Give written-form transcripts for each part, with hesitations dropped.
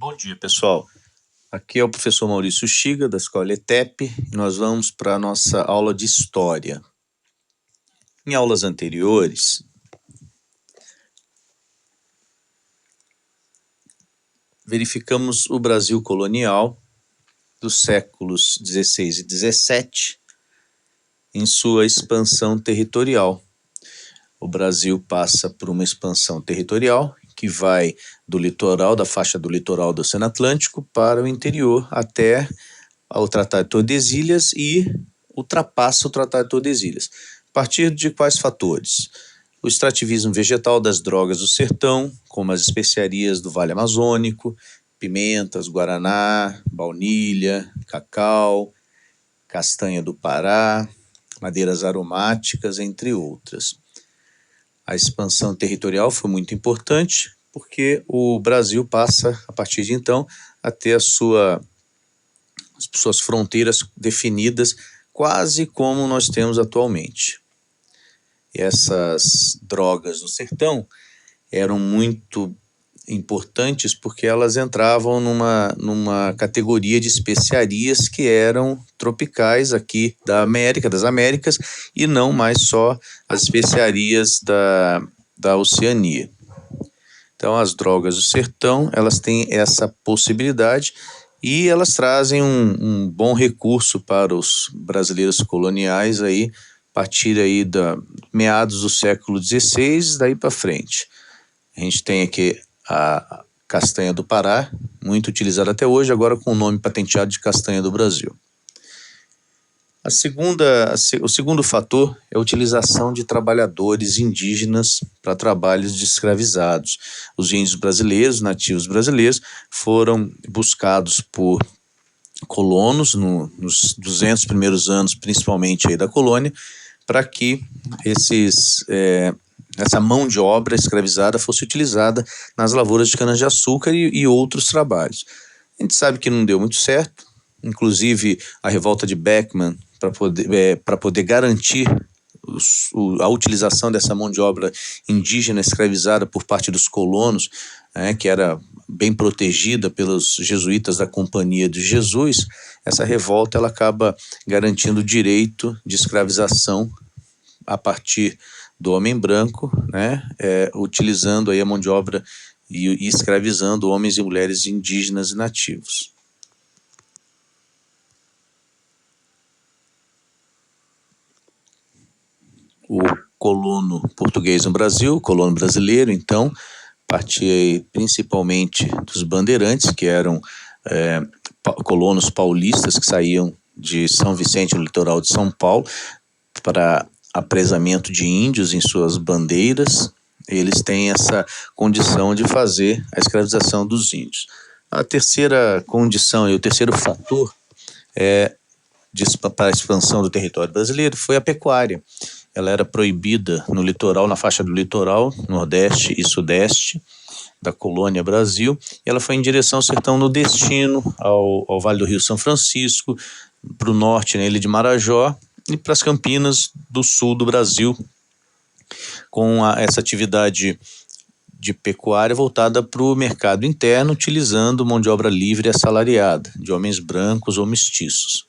Bom dia, pessoal. Aqui é o professor Maurício Chiga, da Escola ETEP, e nós vamos para a nossa aula de História. Em aulas anteriores, verificamos o Brasil colonial dos séculos XVI e XVII em sua expansão territorial. O Brasil passa por uma expansão territorial que vai do litoral, da faixa do litoral do Oceano Atlântico para o interior até o Tratado de Tordesilhas e ultrapassa o Tratado de Tordesilhas. A partir de quais fatores? O extrativismo vegetal das drogas do sertão, como as especiarias do Vale Amazônico, pimentas, guaraná, baunilha, cacau, castanha do Pará, madeiras aromáticas, entre outras. A expansão territorial foi muito importante porque o Brasil passa, a partir de então, a ter as suas fronteiras definidas quase como nós temos atualmente. E essas drogas do sertão eram muito importantes porque elas entravam numa categoria de especiarias que eram tropicais aqui das Américas e não mais só as especiarias da Oceania. Então as drogas do sertão, elas têm essa possibilidade e elas trazem um bom recurso para os brasileiros coloniais aí, a partir aí da meados do século XVI, daí para frente. A gente tem aqui a castanha do Pará, muito utilizada até hoje, agora com o nome patenteado de castanha do Brasil. O segundo fator é a utilização de trabalhadores indígenas para trabalhos de escravizados. Os índios brasileiros, nativos brasileiros, foram buscados por colonos nos 200 primeiros anos, principalmente aí da colônia, para que essa mão de obra escravizada fosse utilizada nas lavouras de cana-de-açúcar e outros trabalhos. A gente sabe que não deu muito certo, inclusive a revolta de Beckman, para poder garantir a utilização dessa mão de obra indígena escravizada por parte dos colonos, que era bem protegida pelos jesuítas da Companhia de Jesus. Essa revolta ela acaba garantindo o direito de escravização a partir do homem branco, utilizando aí a mão de obra e escravizando homens e mulheres indígenas e nativos. O colono português no Brasil, o colono brasileiro, então, partia principalmente dos bandeirantes, que eram colonos paulistas que saíam de São Vicente, no litoral de São Paulo, para apresamento de índios em suas bandeiras. Eles têm essa condição de fazer a escravização dos índios. A terceira condição e o terceiro fator para a expansão do território brasileiro foi a pecuária. Ela era proibida no litoral, na faixa do litoral, nordeste e sudeste da colônia Brasil, e ela foi em direção ao sertão no destino, ao Vale do Rio São Francisco, para o norte, na ilha de Marajó, e para as Campinas do sul do Brasil, com essa atividade de pecuária voltada para o mercado interno, utilizando mão de obra livre e assalariada, de homens brancos ou mestiços.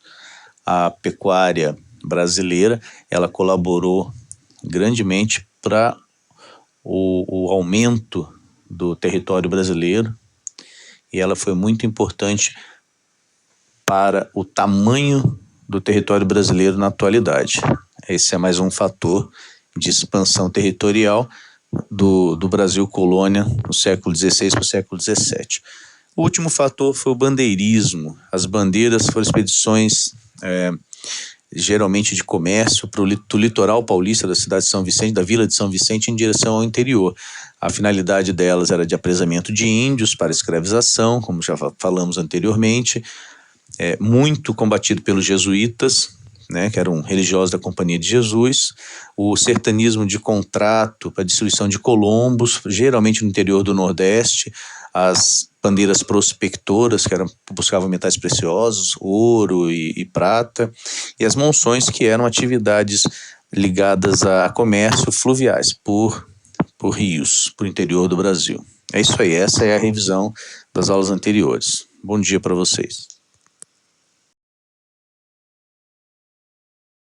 A pecuária brasileira, ela colaborou grandemente para o aumento do território brasileiro e ela foi muito importante para o tamanho do território brasileiro na atualidade. Esse é mais um fator de expansão territorial do Brasil colônia no século XVI para o século XVII. O último fator foi o bandeirismo. As bandeiras foram expedições geralmente de comércio do litoral paulista da cidade de São Vicente, da vila de São Vicente, em direção ao interior. A finalidade delas era de apresamento de índios para escravização, como já falamos anteriormente, muito combatido pelos jesuítas, que eram religiosos da Companhia de Jesus, o sertanismo de contrato para destruição de colombos, geralmente no interior do Nordeste, as bandeiras prospectoras, que buscavam metais preciosos, ouro e prata, e as monções, que eram atividades ligadas a comércio fluviais por rios, por interior do Brasil. É isso aí, essa é a revisão das aulas anteriores. Bom dia para vocês.